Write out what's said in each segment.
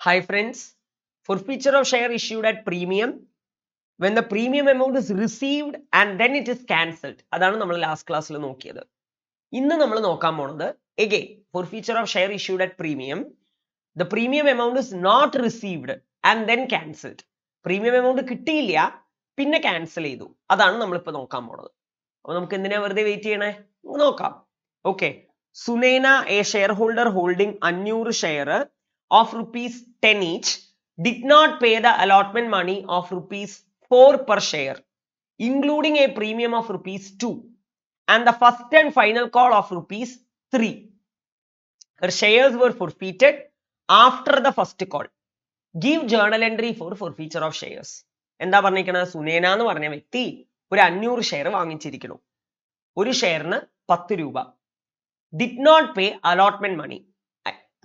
Hi friends, forfeiture of share issued at premium when the premium amount is received and then it is cancelled. അതാണ് നമ്മൾ last ക്ലാസ്സിൽ നോക്കിയത്. ഇന്ന് നമ്മൾ നോക്കാൻ പോണത് again forfeiture of share issued at premium. The premium amount is not received and then cancelled. Premium amount കിട്ടിയില്ല പിന്നെ cancel ചെയ്തു. അതാണ് നമ്മൾ ഇപ്പോൾ നോക്കാൻ പോണത്. അപ്പോൾ നമുക്ക് എന്തിനാ വെറുതെ വെയിറ്റ് ചെയ്യണേ? നോക്കാം. Okay. Sunena, a shareholder holding 500 share of rupees 10 each, did not pay the allotment money of rupees 4 per share, including a premium of rupees 2 and the first and final call of rupees 3. Her shares were forfeited after the first call. Give journal entry for forfeiture of shares. എന്താ പറഞ്ഞിരിക്കുന്നത്? സുനേന എന്ന് പറഞ്ഞ വ്യക്തി ഒരു 500 share വാങ്ങിച്ചിരിക്കുന്നു. ഒരു ഷെയറിന് 10 രൂപ. Did not pay allotment money.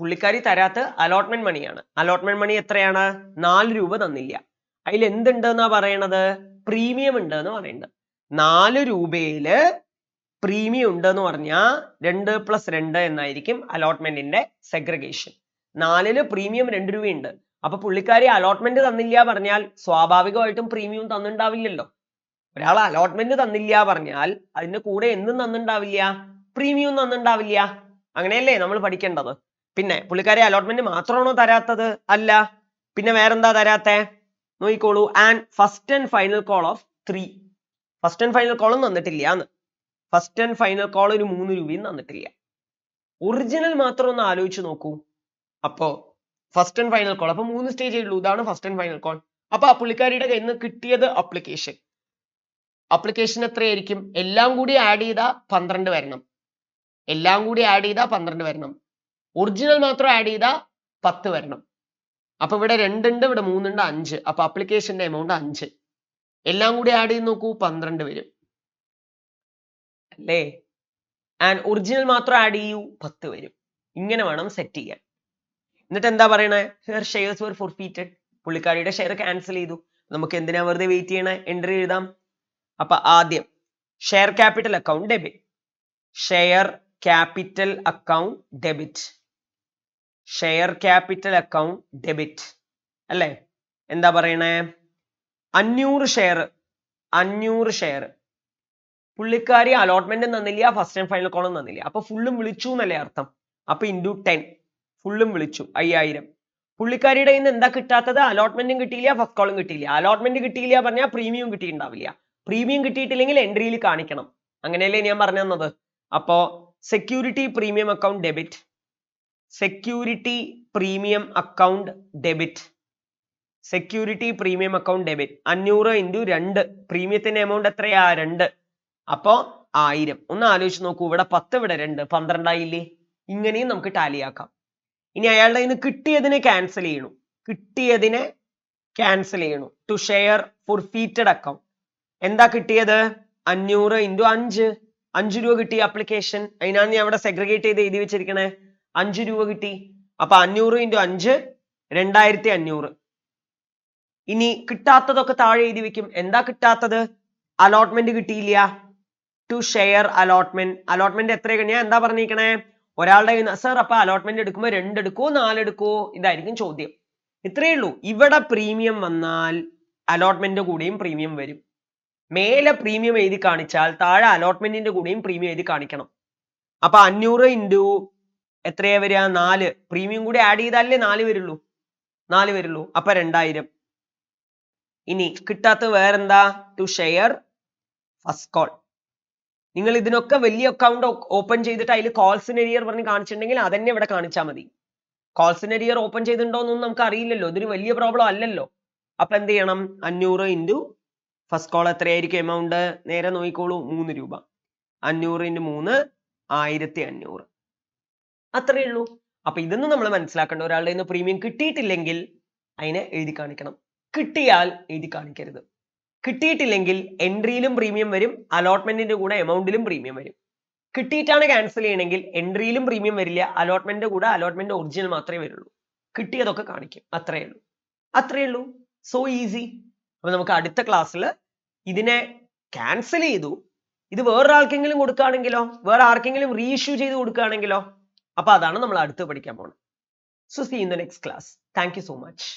പുള്ളിക്കാരി തരാത്ത അലോട്ട്മെന്റ് മണിയാണ്. അലോട്ട്മെന്റ് മണി എത്രയാണ്? 4 രൂപ തന്നില്ല. അതിൽ എന്തുണ്ട് എന്നാ പറയണത്? പ്രീമിയം ഉണ്ട് എന്ന് പറയുന്നുണ്ട്. 4 രൂപയില് പ്രീമിയം ഉണ്ട് എന്ന് പറഞ്ഞാൽ 2 + 2 എന്നായിരിക്കും അലോട്ട്മെന്റിന്റെ സെഗ്രിഗേഷൻ. 4ല് പ്രീമിയം 2 രൂപയുണ്ട്. അപ്പൊ പുള്ളിക്കാരി അലോട്ട്മെന്റ് തന്നില്ല പറഞ്ഞാൽ സ്വാഭാവികമായിട്ടും പ്രീമിയം തന്നിട്ടുണ്ടാവില്ലല്ലോ. ഒരാൾ അലോട്ട്മെന്റ് തന്നില്ല പറഞ്ഞാൽ അതിന്റെ കൂടെ എന്തും തന്നിട്ടുണ്ടാവില്ല, പ്രീമിയം തന്നിട്ടുണ്ടാവില്ല. അങ്ങനെയല്ലേ നമ്മൾ പഠിക്കേണ്ടത്. പിന്നെ പുള്ളിക്കാരി അലോട്ട്മെന്റ് മാത്രമാണോ തരാത്തത്? അല്ല. പിന്നെ വേറെന്താ തരാത്തെ? നോക്കിക്കോളൂ. And first and final call of 3. First and final കോളും തന്നിട്ടില്ല എന്ന്. ഫസ്റ്റ് ആൻഡ് ഫൈനൽ കോൾ ഒരു 3 രൂപയും തന്നിട്ടില്ല. ഒറിജിനൽ മാത്രം ഒന്ന് ആലോചിച്ച് നോക്കൂ. അപ്പോ ഫസ്റ്റ് ആൻഡ് ഫൈനൽ കോൾ, അപ്പൊ 3 സ്റ്റേജേ ഉള്ളൂ. ഇതാണ് ഫസ്റ്റ് ആൻഡ് ഫൈനൽ കോൾ. അപ്പൊ ആ പുള്ളിക്കാരിയുടെ കയ്യിൽ നിന്ന് കിട്ടിയത് അപ്ലിക്കേഷൻ. അപ്ലിക്കേഷൻ എത്രയായിരിക്കും? എല്ലാം കൂടി ആഡ് ചെയ്താ 12 വരണം. എല്ലാം കൂടി ആഡ് ചെയ്താ 12 വരണം. ഒറിജിനൽ മാത്രം ആഡ് ചെയ്താ 10 വരണം. അപ്പൊ ഇവിടെ 2 ഉണ്ട്, ഇവിടെ 3 ഉണ്ട്, 5. അപ്പൊ അപ്ലിക്കേഷന്റെ എമൗണ്ട് 5. എല്ലാം കൂടി ആഡ് ചെയ്ത് നോക്കൂ, 12 വരും അല്ലേ? ആൻഡ് ഒറിജിനൽ മാത്രം ആഡ് ചെയ്യൂ, 10 വരും. ഇങ്ങനെ വേണം സെറ്റ് ചെയ്യാൻ. എന്നിട്ട് എന്താ പറയണേ? ഹെർ ഷെയർസ് വർ ഫോർഫീറ്റഡ്. പുള്ളിക്കാരിയുടെ ഷെയർ ക്യാൻസൽ ചെയ്തു. നമുക്ക് എന്തിനാ വെറുതെ വെയിറ്റ് ചെയ്യണേ? എൻട്രി എഴുതാം. അപ്പൊ ആദ്യം share capital account debit. Share capital account debit. Share capital account debit അല്ലേ? എന്താ പറയണേ? 500 ഷെയർ. 500 ഷെയർ പുള്ളിക്കാരി അലോട്ട്മെന്റ് തന്നില്ല, ഫസ്റ്റ് ആൻഡ് ഫൈനൽ കോളും തന്നില്ല. അപ്പൊ ഫുള്ളും വിളിച്ചു എന്നല്ലേ അർത്ഥം. അപ്പൊ ഇൻറ്റു 10 ഫുള്ളും വിളിച്ചു, 5000. പുള്ളിക്കാരിയുടെ കയ്യിൽ നിന്ന് എന്താ കിട്ടാത്തത്? അലോട്ട്മെന്റും കിട്ടിയില്ല, ഫസ്റ്റ് കോളും കിട്ടിയില്ല. അലോട്ട്മെന്റ് കിട്ടിയില്ല പറഞ്ഞാൽ പ്രീമിയം കിട്ടിയിട്ടുണ്ടാവില്ല. പ്രീമിയം കിട്ടിയിട്ടില്ലെങ്കിൽ എൻട്രിയിൽ കാണിക്കണം. അങ്ങനെയല്ലേ ഞാൻ പറഞ്ഞു തന്നത്. അപ്പോ security premium account debit. Security premium account debit. Security premium account debit. 500 × 2. പ്രീമിയത്തിന്റെ എമൗണ്ട് എത്രയാ? 2. അപ്പോ 1000. ഒന്ന് ആലോചിച്ച് നോക്കൂ. ഇവിടെ 10, ഇവിടെ 2, 12 ആയില്ലേ? ഇങ്ങനെയും നമുക്ക് ടാലി ആക്കാം. ഇനി അയാളുടെ കയ്യിൽ നിന്ന് കിട്ടിയതിനെ ക്യാൻസൽ ചെയ്യണം. കിട്ടിയതിനെ ക്യാൻസൽ ചെയ്യണം. To share forfeited account. എന്താ കിട്ടിയത്? 500 × 5. 5 രൂപ കിട്ടി അപ്ലിക്കേഷൻ. അതിനാണ് ഞാൻ അവിടെ സെഗ്രിഗേറ്റ് ചെയ്ത് എഴുതി വെച്ചിരിക്കണേ. 5 രൂപ കിട്ടി. അപ്പൊ 500 × 5 2500. ഇനി കിട്ടാത്തതൊക്കെ താഴെ എഴുതി വെക്കും. എന്താ കിട്ടാത്തത്? അലോട്ട്മെന്റ് കിട്ടിയില്ല. To share allotment. അലോട്ട്മെന്റ് എത്ര? ഞാൻ എന്താ പറഞ്ഞിരിക്കണേ? ഒരാളുടെ സർ അപ്പൊ അലോട്ട്മെന്റ് എടുക്കുമ്പോൾ 2 എടുക്കോ 4 എടുക്കോ? ഇതായിരിക്കും ചോദ്യം. ഇത്രയേ ഉള്ളൂ. ഇവിടെ പ്രീമിയം വന്നാൽ അലോട്ട്മെന്റ് കൂടെയും പ്രീമിയം വരും. മേലെ പ്രീമിയം എഴുതി കാണിച്ചാൽ താഴെ അലോട്ട്മെന്റിന്റെ കൂടെയും പ്രീമിയം എഴുതി കാണിക്കണം. അപ്പൊ 500 × എത്രയാ വരിക? 4. പ്രീമിയം കൂടി ആഡ് ചെയ്താലേ 4 വരുള്ളൂ. 4 വരുള്ളൂ. അപ്പൊ 2000. ഇനി കിട്ടാത്തത് വേറെന്താ? To share first call. നിങ്ങൾ ഇതിനൊക്കെ വലിയ അക്കൗണ്ട് ഓപ്പൺ ചെയ്തിട്ട് അതിൽ കോൾസ് ഇൻ എരിയർ പറഞ്ഞ് കാണിച്ചിട്ടുണ്ടെങ്കിൽ അതന്നെ ഇവിടെ കാണിച്ചാൽ മതി. കോൾസ് ഇൻ എരിയർ ഓപ്പൺ ചെയ്തിട്ടുണ്ടോന്നൊന്നും നമുക്ക് അറിയില്ലല്ലോ. ഇതൊരു വലിയ പ്രോബ്ലം അല്ലല്ലോ. അപ്പൊ എന്ത് ചെയ്യണം? 500 × ഫസ്റ്റ് കോൾ എത്രയായിരിക്കും എമൗണ്ട്? നേരെ നോക്കിക്കോളൂ, 3 രൂപ. 500 × 3 1500. അത്രയേ ഉള്ളൂ. അപ്പൊ ഇതൊന്നും നമ്മൾ മനസ്സിലാക്കേണ്ട. ഒരാളുടെ നിന്ന് പ്രീമിയം കിട്ടിയിട്ടില്ലെങ്കിൽ അതിനെ എഴുതി കാണിക്കണം. കിട്ടിയാൽ എഴുതി കാണിക്കരുത്. കിട്ടിയിട്ടില്ലെങ്കിൽ എൻട്രിയിലും പ്രീമിയം വരും, അലോട്ട്മെന്റിന്റെ കൂടെ എമൗണ്ടിലും പ്രീമിയം വരും. കിട്ടിയിട്ടാണ് ക്യാൻസൽ ചെയ്യണമെങ്കിൽ എൻട്രിയിലും പ്രീമിയം വരില്ല, അലോട്ട്മെന്റിന്റെ കൂടെ അലോട്ട്മെന്റ് ഒറിജിനൽ മാത്രമേ വരുള്ളൂ. കിട്ടിയതൊക്കെ കാണിക്കും. അത്രയേ ഉള്ളൂ. അത്രയേ ഉള്ളൂ. So easy. അപ്പൊ നമുക്ക് അടുത്ത ക്ലാസ്സിൽ ഇതിനെ ക്യാൻസൽ ചെയ്തു, ഇത് വേറൊരാൾക്കെങ്കിലും കൊടുക്കുകയാണെങ്കിലോ, വേറെ ആർക്കെങ്കിലും റീഇഷ്യൂ ചെയ്ത് കൊടുക്കുകയാണെങ്കിലോ, അപ്പൊ അതാണ് നമ്മൾ അടുത്ത് പഠിക്കാൻ പോകുന്നത്. So see you in the next class. Thank you so much.